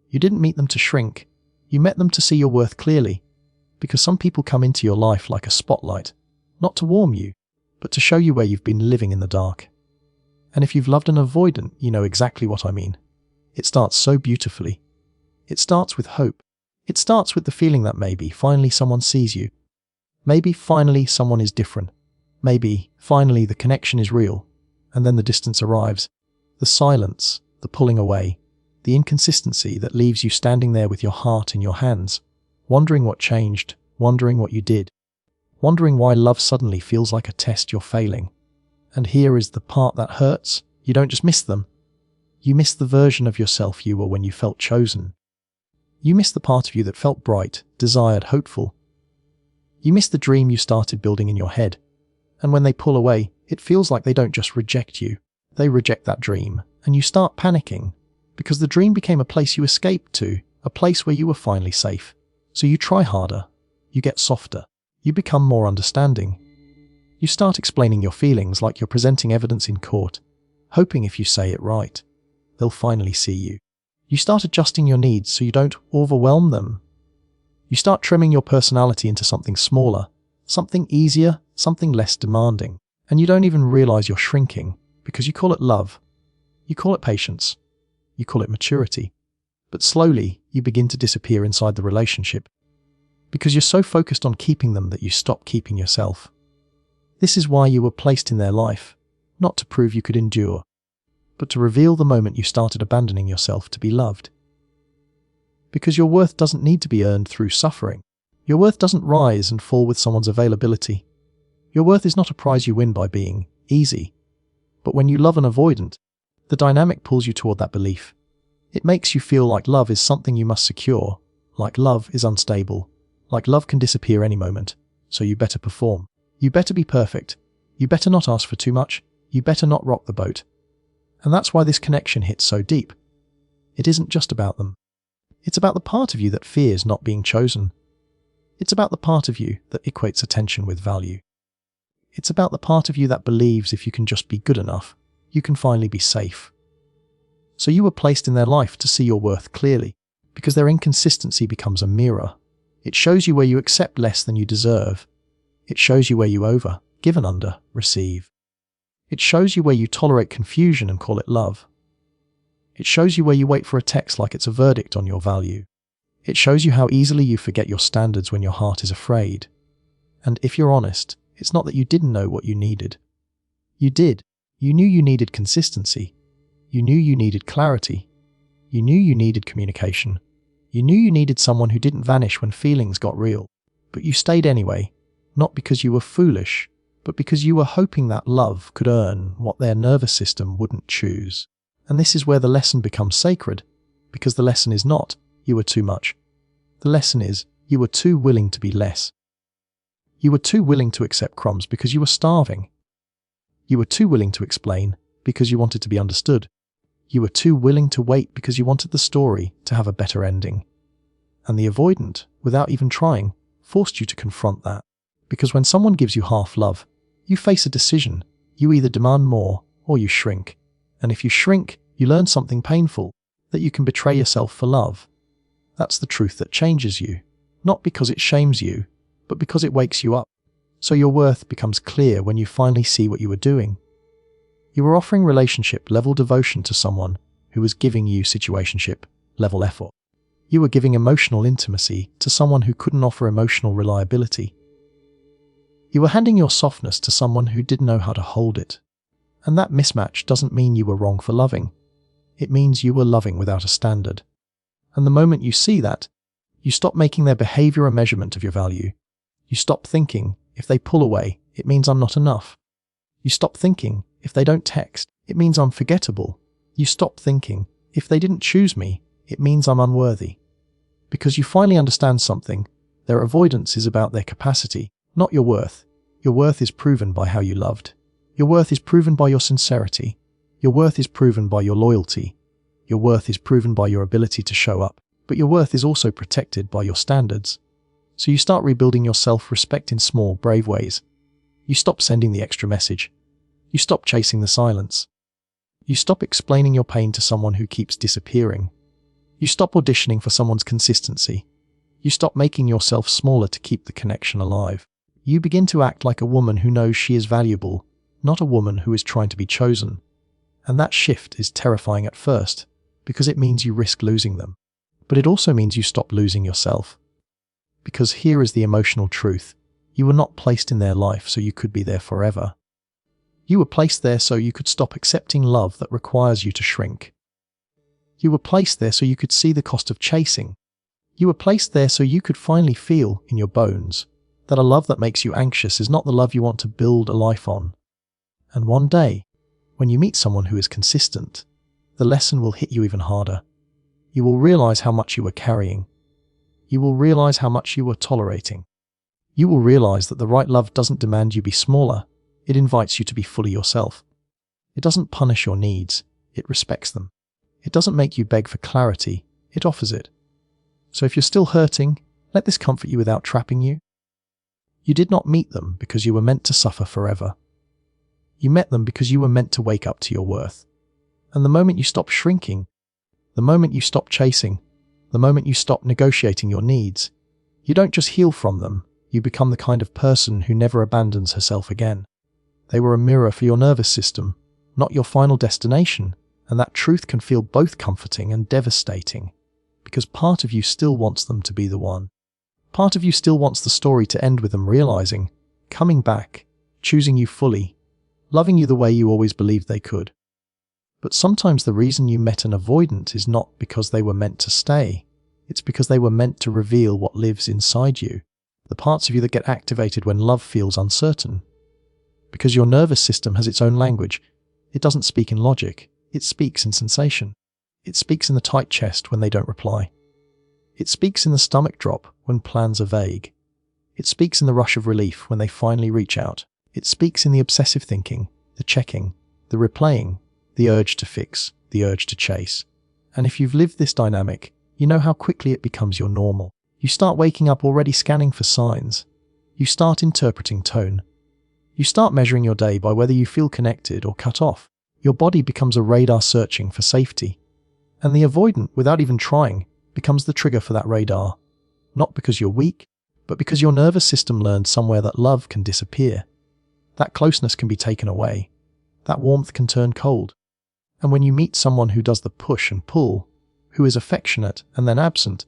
You didn't meet them to shrink. You met them to see your worth clearly. Because some people come into your life like a spotlight, not to warm you, but to show you where you've been living in the dark. And if you've loved an avoidant, you know exactly what I mean. It starts so beautifully. It starts with hope. It starts with the feeling that maybe finally someone sees you. Maybe finally someone is different. Maybe finally the connection is real. And then the distance arrives. The silence, the pulling away, the inconsistency that leaves you standing there with your heart in your hands, wondering what changed, wondering what you did, wondering why love suddenly feels like a test you're failing. And here is the part that hurts. You don't just miss them. You miss the version of yourself you were when you felt chosen. You miss the part of you that felt bright, desired, hopeful. You miss the dream you started building in your head. And when they pull away, it feels like they don't just reject you. They reject that dream. And you start panicking. Because the dream became a place you escaped to. A place where you were finally safe. So you try harder. You get softer. You become more understanding. You start explaining your feelings like you're presenting evidence in court, hoping if you say it right, they'll finally see you. You start adjusting your needs so you don't overwhelm them. You start trimming your personality into something smaller, something easier, something less demanding. And you don't even realize you're shrinking because you call it love. You call it patience. You call it maturity. But slowly, you begin to disappear inside the relationship because you're so focused on keeping them that you stop keeping yourself. This is why you were placed in their life, not to prove you could endure, but to reveal the moment you started abandoning yourself to be loved. Because your worth doesn't need to be earned through suffering. Your worth doesn't rise and fall with someone's availability. Your worth is not a prize you win by being easy. But when you love an avoidant, the dynamic pulls you toward that belief. It makes you feel like love is something you must secure, like love is unstable, like love can disappear any moment, so you better perform. You better be perfect. You better not ask for too much. You better not rock the boat. And that's why this connection hits so deep. It isn't just about them. It's about the part of you that fears not being chosen. It's about the part of you that equates attention with value. It's about the part of you that believes if you can just be good enough, you can finally be safe. So you were placed in their life to see your worth clearly, because their inconsistency becomes a mirror. It shows you where you accept less than you deserve. It shows you where you over, give and under, receive. It shows you where you tolerate confusion and call it love. It shows you where you wait for a text like it's a verdict on your value. It shows you how easily you forget your standards when your heart is afraid. And if you're honest, it's not that you didn't know what you needed. You did. You knew you needed consistency. You knew you needed clarity. You knew you needed communication. You knew you needed someone who didn't vanish when feelings got real. But you stayed anyway. Not because you were foolish, but because you were hoping that love could earn what their nervous system wouldn't choose. And this is where the lesson becomes sacred, because the lesson is not, you were too much. The lesson is, you were too willing to be less. You were too willing to accept crumbs because you were starving. You were too willing to explain because you wanted to be understood. You were too willing to wait because you wanted the story to have a better ending. And the avoidant, without even trying, forced you to confront that. Because when someone gives you half love, you face a decision. You either demand more or you shrink. And if you shrink, you learn something painful, that you can betray yourself for love. That's the truth that changes you, not because it shames you, but because it wakes you up. So your worth becomes clear when you finally see what you were doing. You were offering relationship-level devotion to someone who was giving you situationship-level effort. You were giving emotional intimacy to someone who couldn't offer emotional reliability. You were handing your softness to someone who didn't know how to hold it. And that mismatch doesn't mean you were wrong for loving. It means you were loving without a standard. And the moment you see that, you stop making their behavior a measurement of your value. You stop thinking, if they pull away, it means I'm not enough. You stop thinking, if they don't text, it means I'm forgettable. You stop thinking, if they didn't choose me, it means I'm unworthy. Because you finally understand something, their avoidance is about their capacity, not your worth. Your worth is proven by how you loved. Your worth is proven by your sincerity. Your worth is proven by your loyalty. Your worth is proven by your ability to show up. But your worth is also protected by your standards. So you start rebuilding your self-respect in small, brave ways. You stop sending the extra message. You stop chasing the silence. You stop explaining your pain to someone who keeps disappearing. You stop auditioning for someone's consistency. You stop making yourself smaller to keep the connection alive. You begin to act like a woman who knows she is valuable, not a woman who is trying to be chosen. And that shift is terrifying at first, because it means you risk losing them. But it also means you stop losing yourself. Because here is the emotional truth. You were not placed in their life so you could be there forever. You were placed there so you could stop accepting love that requires you to shrink. You were placed there so you could see the cost of chasing. You were placed there so you could finally feel in your bones that a love that makes you anxious is not the love you want to build a life on. And one day, when you meet someone who is consistent, the lesson will hit you even harder. You will realize how much you were carrying. You will realize how much you were tolerating. You will realize that the right love doesn't demand you be smaller. It invites you to be fully yourself. It doesn't punish your needs. It respects them. It doesn't make you beg for clarity. It offers it. So if you're still hurting, let this comfort you without trapping you. You did not meet them because you were meant to suffer forever. You met them because you were meant to wake up to your worth. And the moment you stop shrinking, the moment you stop chasing, the moment you stop negotiating your needs, you don't just heal from them, you become the kind of person who never abandons herself again. They were a mirror for your nervous system, not your final destination, and that truth can feel both comforting and devastating, because part of you still wants them to be the one. Part of you still wants the story to end with them realizing, coming back, choosing you fully, loving you the way you always believed they could. But sometimes the reason you met an avoidant is not because they were meant to stay. It's because they were meant to reveal what lives inside you, the parts of you that get activated when love feels uncertain. Because your nervous system has its own language. It doesn't speak in logic. It speaks in sensation. It speaks in the tight chest when they don't reply. It speaks in the stomach drop when plans are vague. It speaks in the rush of relief when they finally reach out. It speaks in the obsessive thinking, the checking, the replaying, the urge to fix, the urge to chase. And if you've lived this dynamic, you know how quickly it becomes your normal. You start waking up already scanning for signs. You start interpreting tone. You start measuring your day by whether you feel connected or cut off. Your body becomes a radar searching for safety. And the avoidant, without even trying, becomes the trigger for that radar. Not because you're weak, but because your nervous system learned somewhere that love can disappear. That closeness can be taken away. That warmth can turn cold. And when you meet someone who does the push and pull, who is affectionate and then absent,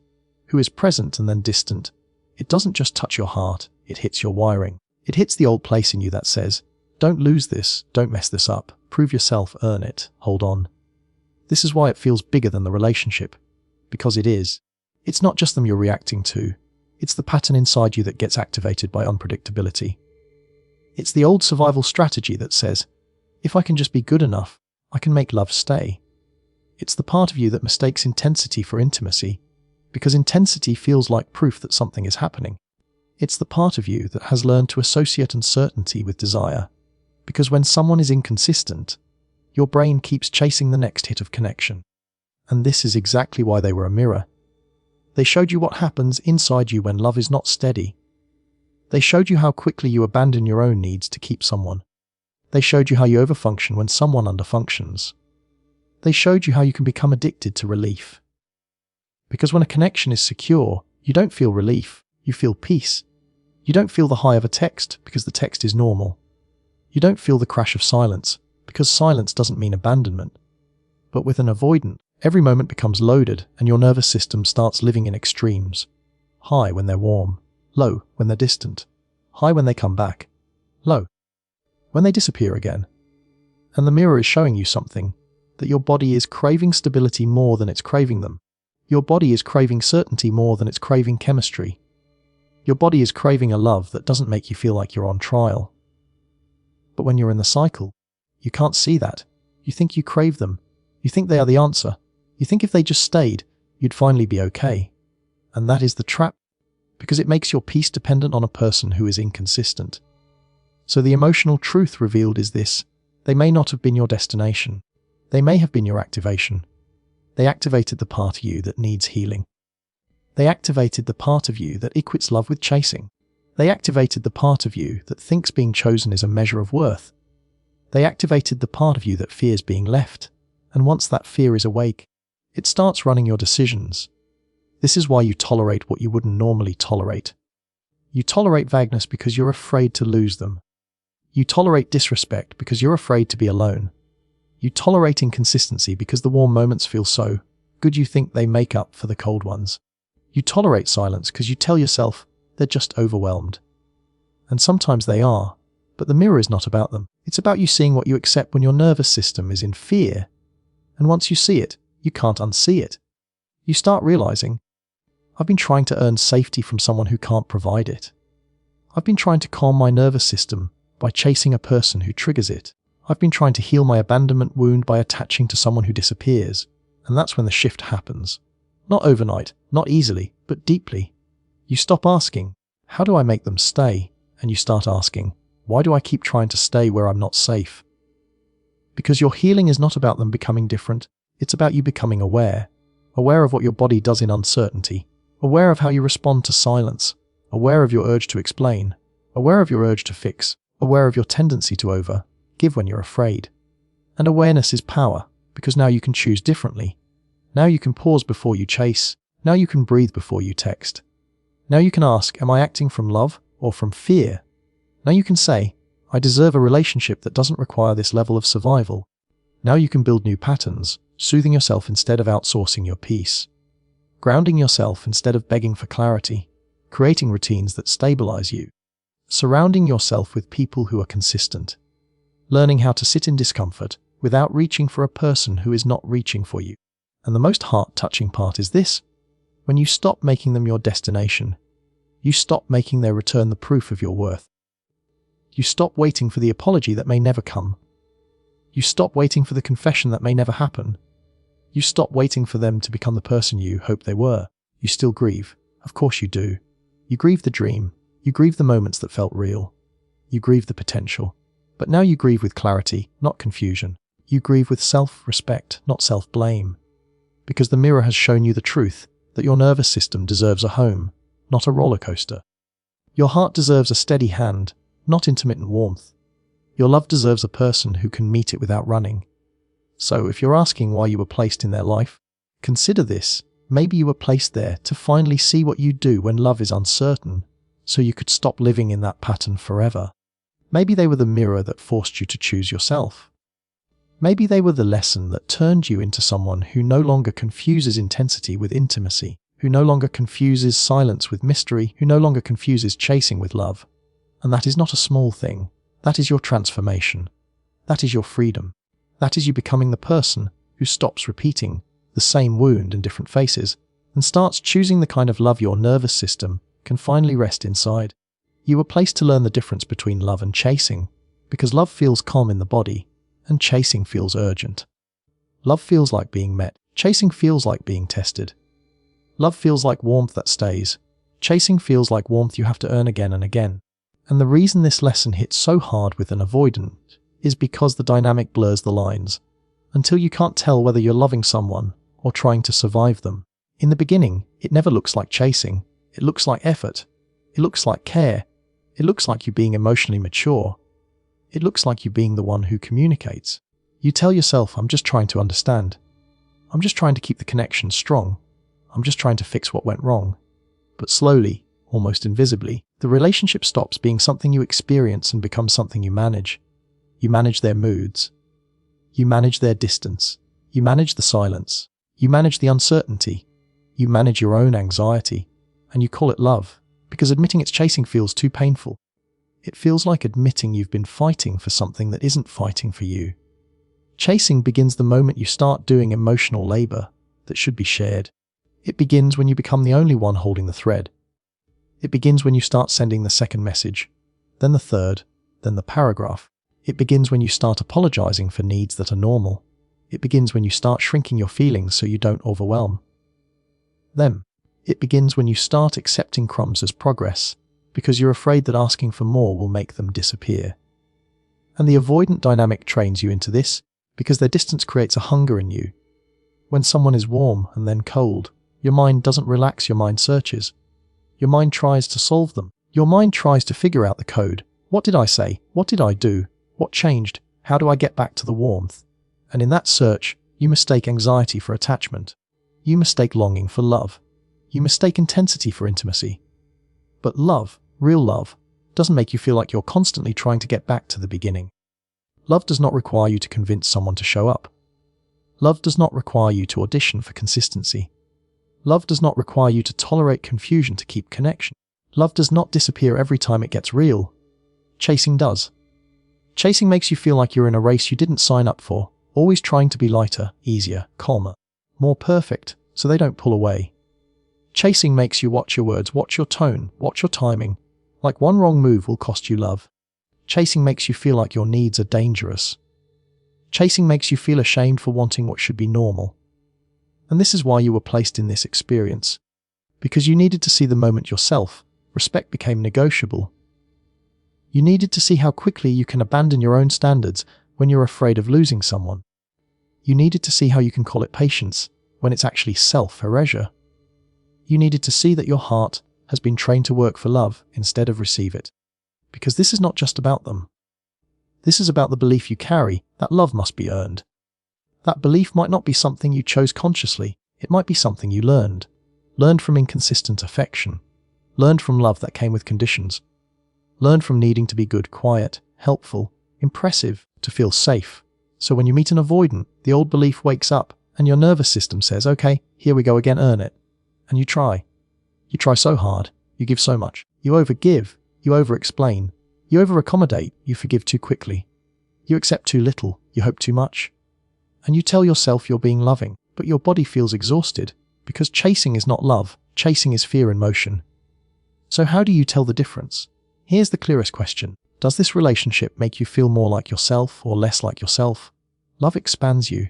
who is present and then distant, it doesn't just touch your heart, it hits your wiring. It hits the old place in you that says, don't lose this, don't mess this up, prove yourself, earn it, hold on. This is why it feels bigger than the relationship. Because it is. It's not just them you're reacting to. It's the pattern inside you that gets activated by unpredictability. It's the old survival strategy that says, if I can just be good enough, I can make love stay. It's the part of you that mistakes intensity for intimacy, because intensity feels like proof that something is happening. It's the part of you that has learned to associate uncertainty with desire, because when someone is inconsistent, your brain keeps chasing the next hit of connection. And this is exactly why they were a mirror. They showed you what happens inside you when love is not steady. They showed you how quickly you abandon your own needs to keep someone. They showed you how you overfunction when someone underfunctions. They showed you how you can become addicted to relief. Because when a connection is secure, you don't feel relief, you feel peace. You don't feel the high of a text because the text is normal. You don't feel the crash of silence because silence doesn't mean abandonment. But with an avoidant, every moment becomes loaded and your nervous system starts living in extremes. High when they're warm, low when they're distant, high when they come back, low when they disappear again. And the mirror is showing you something, that your body is craving stability more than it's craving them. Your body is craving certainty more than it's craving chemistry. Your body is craving a love that doesn't make you feel like you're on trial. But when you're in the cycle, you can't see that. You think you crave them. You think they are the answer. You think if they just stayed, you'd finally be okay. And that is the trap, because it makes your peace dependent on a person who is inconsistent. So the emotional truth revealed is this: they may not have been your destination. They may have been your activation. They activated the part of you that needs healing. They activated the part of you that equates love with chasing. They activated the part of you that thinks being chosen is a measure of worth. They activated the part of you that fears being left. And once that fear is awake, It starts running your decisions. This is why you tolerate what you wouldn't normally tolerate. You tolerate vagueness because you're afraid to lose them. You tolerate disrespect because you're afraid to be alone. You tolerate inconsistency because the warm moments feel so good you think they make up for the cold ones. You tolerate silence because you tell yourself they're just overwhelmed. And sometimes they are, but the mirror is not about them. It's about you seeing what you accept when your nervous system is in fear. And once you see it, you can't unsee it. You start realizing, I've been trying to earn safety from someone who can't provide it. I've been trying to calm my nervous system by chasing a person who triggers it. I've been trying to heal my abandonment wound by attaching to someone who disappears. And that's when the shift happens. Not overnight, not easily, but deeply. You stop asking, how do I make them stay? And you start asking, why do I keep trying to stay where I'm not safe? Because your healing is not about them becoming different. It's about you becoming aware. Aware of what your body does in uncertainty. Aware of how you respond to silence. Aware of your urge to explain. Aware of your urge to fix. Aware of your tendency to give when you're afraid. And awareness is power, because now you can choose differently. Now you can pause before you chase. Now you can breathe before you text. Now you can ask, am I acting from love or from fear? Now you can say, I deserve a relationship that doesn't require this level of survival. Now you can build new patterns, soothing yourself instead of outsourcing your peace. Grounding yourself instead of begging for clarity. Creating routines that stabilize you. Surrounding yourself with people who are consistent. Learning how to sit in discomfort without reaching for a person who is not reaching for you. And the most heart-touching part is this. When you stop making them your destination, you stop making their return the proof of your worth. You stop waiting for the apology that may never come. You stop waiting for the confession that may never happen. You stop waiting for them to become the person you hoped they were. You still grieve. Of course you do. You grieve the dream. You grieve the moments that felt real. You grieve the potential. But now you grieve with clarity, not confusion. You grieve with self-respect, not self-blame. Because the mirror has shown you the truth, that your nervous system deserves a home, not a roller coaster. Your heart deserves a steady hand, not intermittent warmth. Your love deserves a person who can meet it without running. So if you're asking why you were placed in their life, consider this. Maybe you were placed there to finally see what you do when love is uncertain, so you could stop living in that pattern forever. Maybe they were the mirror that forced you to choose yourself. Maybe they were the lesson that turned you into someone who no longer confuses intensity with intimacy, who no longer confuses silence with mystery, who no longer confuses chasing with love. And that is not a small thing. That is your transformation. That is your freedom. That is you becoming the person who stops repeating the same wound in different faces and starts choosing the kind of love your nervous system can finally rest inside. You were placed to learn the difference between love and chasing, because love feels calm in the body and chasing feels urgent. Love feels like being met. Chasing feels like being tested. Love feels like warmth that stays. Chasing feels like warmth you have to earn again and again. And the reason this lesson hits so hard with an avoidant is because the dynamic blurs the lines, until you can't tell whether you're loving someone or trying to survive them. In the beginning, it never looks like chasing. It looks like effort. It looks like care. It looks like you being emotionally mature. It looks like you being the one who communicates. You tell yourself, I'm just trying to understand. I'm just trying to keep the connection strong. I'm just trying to fix what went wrong. But slowly, almost invisibly, the relationship stops being something you experience and becomes something you manage. You manage their moods. You manage their distance. You manage the silence. You manage the uncertainty. You manage your own anxiety. And you call it love, because admitting it's chasing feels too painful. It feels like admitting you've been fighting for something that isn't fighting for you. Chasing begins the moment you start doing emotional labor that should be shared. It begins when you become the only one holding the thread. It begins when you start sending the second message, then the third, then the paragraph. It begins when you start apologizing for needs that are normal. It begins when you start shrinking your feelings so you don't overwhelm them. It begins when you start accepting crumbs as progress, because you're afraid that asking for more will make them disappear. And the avoidant dynamic trains you into this, because their distance creates a hunger in you. When someone is warm and then cold, your mind doesn't relax, your mind searches. Your mind tries to solve them. Your mind tries to figure out the code. What did I say? What did I do? What changed? How do I get back to the warmth? And in that search, you mistake anxiety for attachment. You mistake longing for love. You mistake intensity for intimacy. But love, real love, doesn't make you feel like you're constantly trying to get back to the beginning. Love does not require you to convince someone to show up. Love does not require you to audition for consistency. Love does not require you to tolerate confusion to keep connection. Love does not disappear every time it gets real. Chasing does. Chasing makes you feel like you're in a race you didn't sign up for, always trying to be lighter, easier, calmer, more perfect, so they don't pull away. Chasing makes you watch your words, watch your tone, watch your timing. Like one wrong move will cost you love. Chasing makes you feel like your needs are dangerous. Chasing makes you feel ashamed for wanting what should be normal. And this is why you were placed in this experience. Because you needed to see the moment yourself, respect became negotiable. You needed to see how quickly you can abandon your own standards when you're afraid of losing someone. You needed to see how you can call it patience when it's actually self-erasure. You needed to see that your heart has been trained to work for love instead of receive it. Because this is not just about them. This is about the belief you carry that love must be earned. That belief might not be something you chose consciously, it might be something you learned. Learned from inconsistent affection. Learned from love that came with conditions. Learned from needing to be good, quiet, helpful, impressive, to feel safe. So when you meet an avoidant, the old belief wakes up and your nervous system says, okay, here we go again, earn it. And you try. You try so hard, you give so much. You overgive, you over-explain, you over-accommodate, you forgive too quickly. You accept too little, you hope too much. And you tell yourself you're being loving, but your body feels exhausted, because chasing is not love, chasing is fear in motion. So how do you tell the difference? Here's the clearest question. Does this relationship make you feel more like yourself or less like yourself? Love expands you.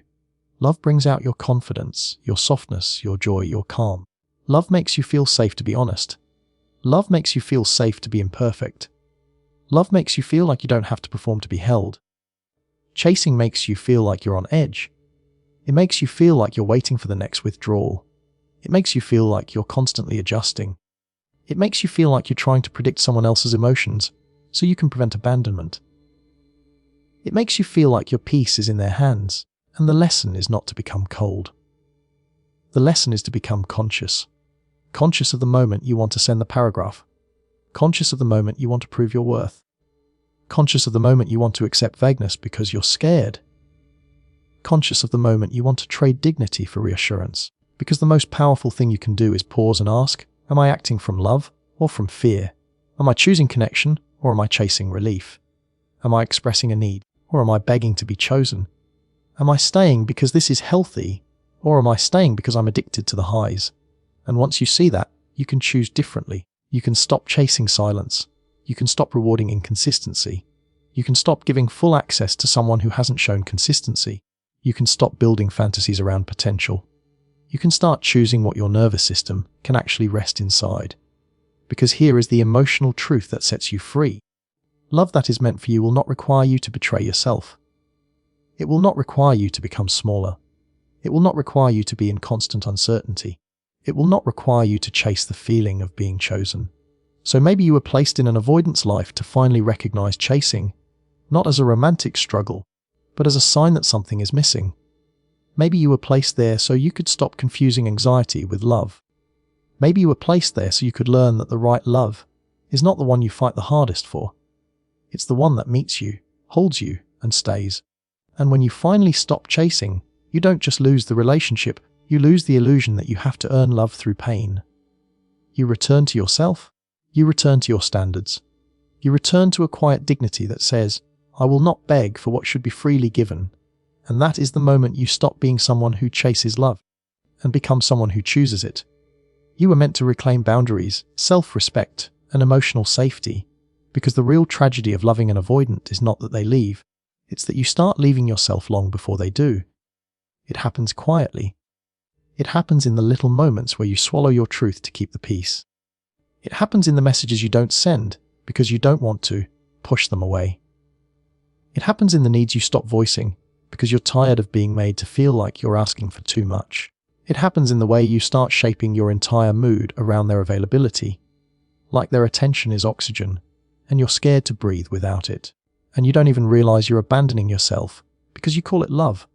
Love brings out your confidence, your softness, your joy, your calm. Love makes you feel safe to be honest. Love makes you feel safe to be imperfect. Love makes you feel like you don't have to perform to be held. Chasing makes you feel like you're on edge. It makes you feel like you're waiting for the next withdrawal. It makes you feel like you're constantly adjusting. It makes you feel like you're trying to predict someone else's emotions so you can prevent abandonment. It makes you feel like your peace is in their hands, and the lesson is not to become cold. The lesson is to become conscious. Conscious of the moment you want to send the paragraph. Conscious of the moment you want to prove your worth. Conscious of the moment you want to accept vagueness because you're scared. Conscious of the moment you want to trade dignity for reassurance. Because the most powerful thing you can do is pause and ask, am I acting from love or from fear? Am I choosing connection or am I chasing relief? Am I expressing a need or am I begging to be chosen? Am I staying because this is healthy or am I staying because I'm addicted to the highs? And once you see that, you can choose differently. You can stop chasing silence. You can stop rewarding inconsistency. You can stop giving full access to someone who hasn't shown consistency. You can stop building fantasies around potential. You can start choosing what your nervous system can actually rest inside. Because here is the emotional truth that sets you free. Love that is meant for you will not require you to betray yourself. It will not require you to become smaller. It will not require you to be in constant uncertainty. It will not require you to chase the feeling of being chosen. So maybe you were placed in an avoidance life to finally recognize chasing, not as a romantic struggle, but as a sign that something is missing. Maybe you were placed there so you could stop confusing anxiety with love. Maybe you were placed there so you could learn that the right love is not the one you fight the hardest for. It's the one that meets you, holds you, and stays. And when you finally stop chasing, you don't just lose the relationship, you lose the illusion that you have to earn love through pain. You return to yourself. You return to your standards. You return to a quiet dignity that says, I will not beg for what should be freely given. And that is the moment you stop being someone who chases love and become someone who chooses it. You were meant to reclaim boundaries, self-respect, and emotional safety, because the real tragedy of loving an avoidant is not that they leave, it's that you start leaving yourself long before they do. It happens quietly. It happens in the little moments where you swallow your truth to keep the peace. It happens in the messages you don't send because you don't want to push them away. It happens in the needs you stop voicing because you're tired of being made to feel like you're asking for too much. It happens in the way you start shaping your entire mood around their availability, like their attention is oxygen, and you're scared to breathe without it. And you don't even realize you're abandoning yourself because you call it love.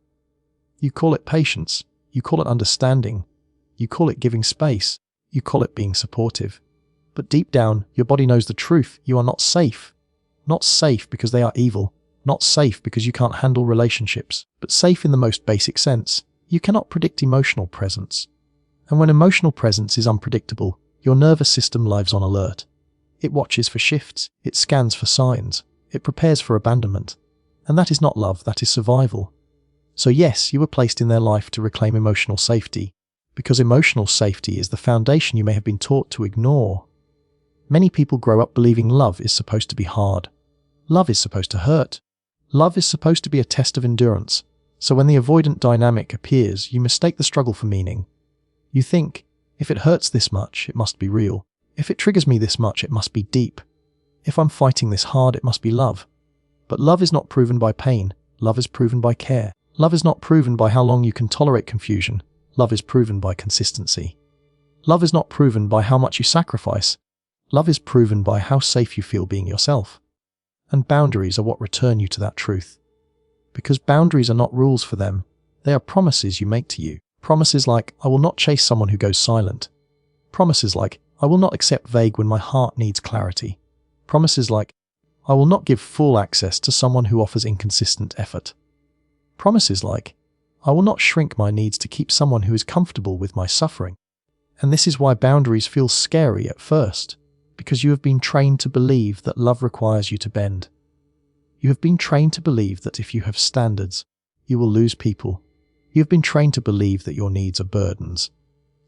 You call it patience. You call it understanding. You call it giving space. You call it being supportive. But deep down, your body knows the truth. You are not safe. Not safe because they are evil. Not safe because you can't handle relationships. But safe in the most basic sense. You cannot predict emotional presence. And when emotional presence is unpredictable, your nervous system lives on alert. It watches for shifts. It scans for signs. It prepares for abandonment. And that is not love, that is survival. So yes, you were placed in their life to reclaim emotional safety, because emotional safety is the foundation you may have been taught to ignore. Many people grow up believing love is supposed to be hard. Love is supposed to hurt. Love is supposed to be a test of endurance. So when the avoidant dynamic appears, you mistake the struggle for meaning. You think, if it hurts this much, it must be real. If it triggers me this much, it must be deep. If I'm fighting this hard, it must be love. But love is not proven by pain. Love is proven by care. Love is not proven by how long you can tolerate confusion. Love is proven by consistency. Love is not proven by how much you sacrifice. Love is proven by how safe you feel being yourself. And boundaries are what return you to that truth. Because boundaries are not rules for them. They are promises you make to you. Promises like, I will not chase someone who goes silent. Promises like, I will not accept vague when my heart needs clarity. Promises like, I will not give full access to someone who offers inconsistent effort. Promises like, I will not shrink my needs to keep someone who is comfortable with my suffering. And this is why boundaries feel scary at first, because you have been trained to believe that love requires you to bend. You have been trained to believe that if you have standards, you will lose people. You have been trained to believe that your needs are burdens.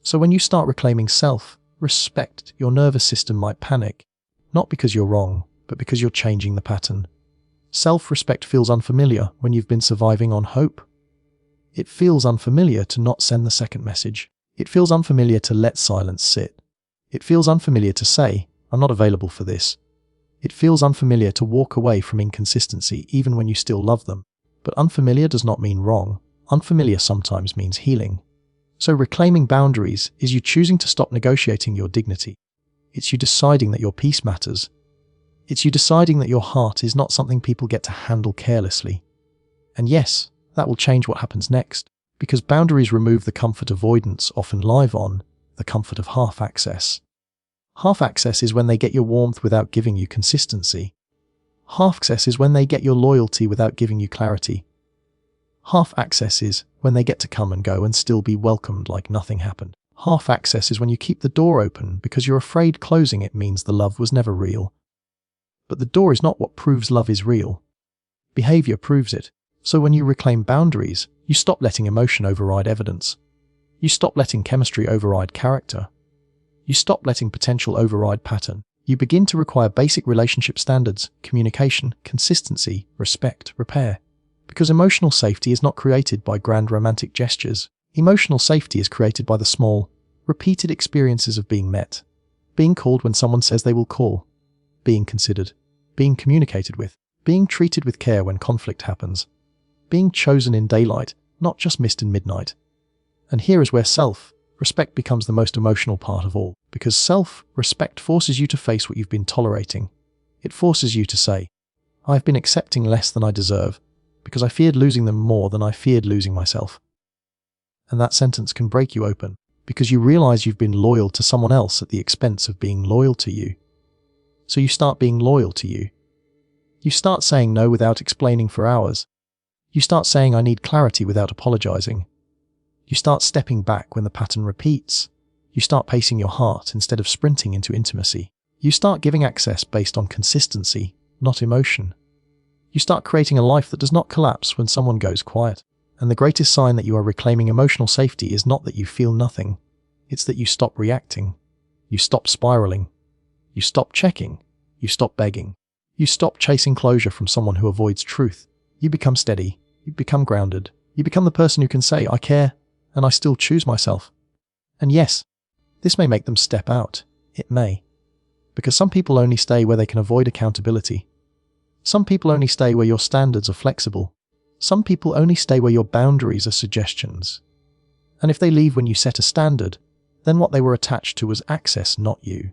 So when you start reclaiming self-respect, your nervous system might panic, not because you're wrong, but because you're changing the pattern. Self-respect feels unfamiliar when you've been surviving on hope. It feels unfamiliar to not send the second message. It feels unfamiliar to let silence sit. It feels unfamiliar to say, I'm not available for this. It feels unfamiliar to walk away from inconsistency even when you still love them. But unfamiliar does not mean wrong. Unfamiliar sometimes means healing. So reclaiming boundaries is you choosing to stop negotiating your dignity. It's you deciding that your peace matters. It's you deciding that your heart is not something people get to handle carelessly. And yes, that will change what happens next, because boundaries remove the comfort avoidance often live on, the comfort of half access. Half access is when they get your warmth without giving you consistency. Half access is when they get your loyalty without giving you clarity. Half access is when they get to come and go and still be welcomed like nothing happened. Half access is when you keep the door open because you're afraid closing it means the love was never real. But the door is not what proves love is real. Behavior proves it. So when you reclaim boundaries, you stop letting emotion override evidence. You stop letting chemistry override character. You stop letting potential override pattern. You begin to require basic relationship standards, communication, consistency, respect, repair. Because emotional safety is not created by grand romantic gestures. Emotional safety is created by the small, repeated experiences of being met, being called when someone says they will call, being considered, being communicated with, being treated with care when conflict happens, being chosen in daylight, not just missed in midnight. And here is where self-respect becomes the most emotional part of all, because self-respect forces you to face what you've been tolerating. It forces you to say, I've been accepting less than I deserve, because I feared losing them more than I feared losing myself. And that sentence can break you open, because you realize you've been loyal to someone else at the expense of being loyal to you. So you start being loyal to you. You start saying no without explaining for hours. You start saying I need clarity without apologizing. You start stepping back when the pattern repeats. You start pacing your heart instead of sprinting into intimacy. You start giving access based on consistency, not emotion. You start creating a life that does not collapse when someone goes quiet. And the greatest sign that you are reclaiming emotional safety is not that you feel nothing. It's that you stop reacting. You stop spiraling. You stop checking. You stop begging. You stop chasing closure from someone who avoids truth. You become steady. You become grounded. You become the person who can say, I care, and I still choose myself. And yes, this may make them step out. It may. Because some people only stay where they can avoid accountability. Some people only stay where your standards are flexible. Some people only stay where your boundaries are suggestions. And if they leave when you set a standard, then what they were attached to was access, not you.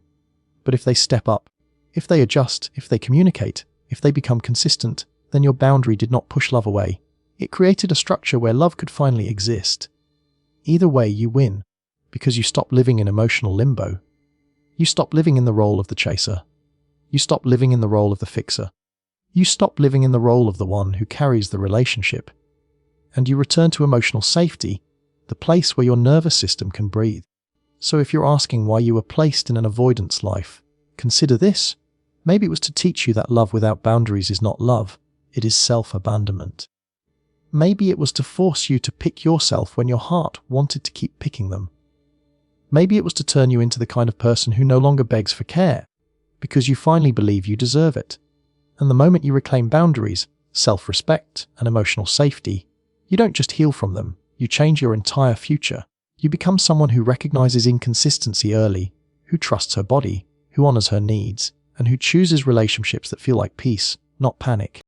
But if they step up, if they adjust, if they communicate, if they become consistent, then your boundary did not push love away. It created a structure where love could finally exist. Either way, you win, because you stop living in emotional limbo. You stop living in the role of the chaser. You stop living in the role of the fixer. You stop living in the role of the one who carries the relationship. And you return to emotional safety, the place where your nervous system can breathe. So if you're asking why you were placed in an avoidance life, consider this. Maybe it was to teach you that love without boundaries is not love, it is self-abandonment. Maybe it was to force you to pick yourself when your heart wanted to keep picking them. Maybe it was to turn you into the kind of person who no longer begs for care, because you finally believe you deserve it. And the moment you reclaim boundaries, self-respect, and emotional safety, you don't just heal from them, you change your entire future. You become someone who recognizes inconsistency early, who trusts her body, who honors her needs, and who chooses relationships that feel like peace, not panic.